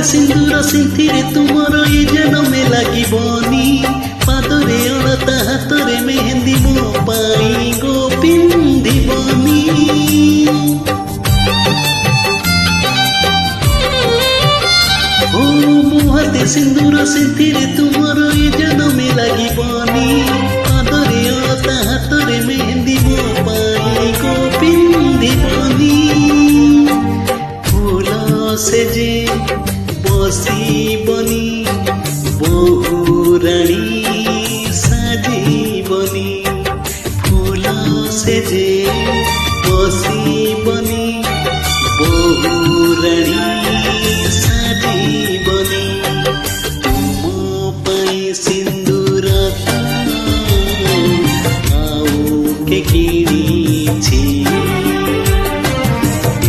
सिंदूर सिंथिरे तुमर ये जनमे लागिबनी पादरे अलता हातरे मेहंदी मो पाई गो पिंधिबनी ओ मुहाते सिंदूर सिंथिरे तुमर ये जनमे लागिबनी पादरे अलता हातरे मेहंदी मो पाई गो पिंधिबनी फूल से जे बनी बहुरानी साजीबनी फूल से जे बनी बहुरानी साजीबनी तुम पाई सिंदूर आउ के किणीछि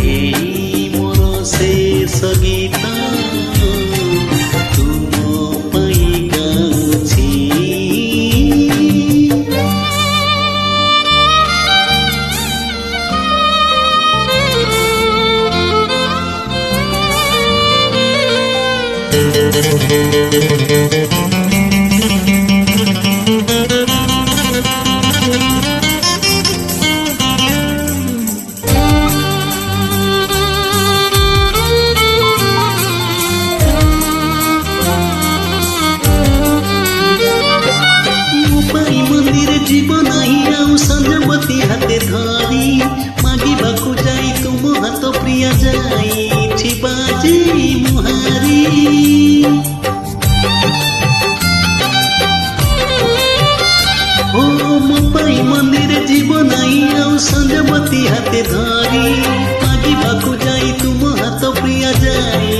एई मोर शेष गीत जीवन आउ संजवती हाथे धरी मागिबाकू जाई तुम हाथ प्रिया जाई बाजी मुहारी हो मो पाई मंदिर जीवन आउ संजवती हाथे धरी मागिबाकू जाई तुम हाथ प्रिया जाई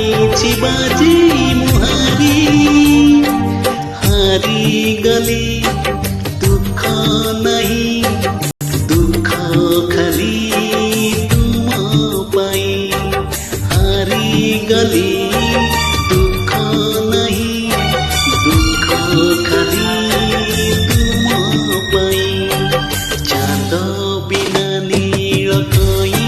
बाजी मुहारी हारी गली दुख नहीं दुख खाली तुम पाई हारी गली दुख नहीं दुख खाली तुम पाई चांद बिना नील कई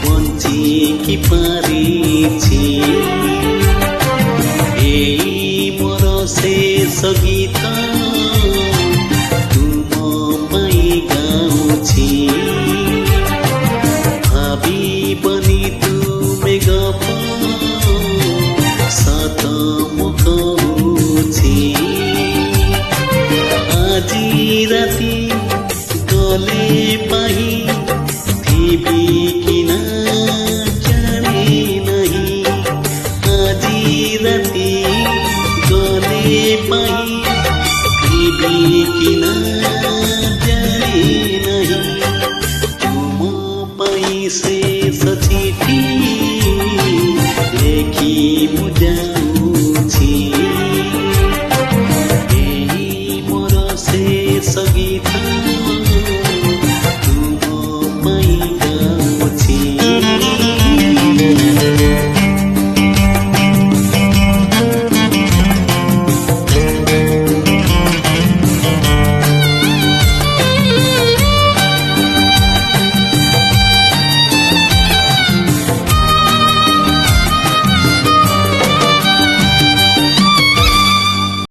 बंची कि पारिछि एई मोर शेष गीत भावी तुमे गप सत मुखुछि आजी राति गले पाही थिबी कि ना जाने नहीं आजी राति गले पाही थिबी कि ना शेष चिठी लेखी मुझाउछि एई मोर शेष गीत।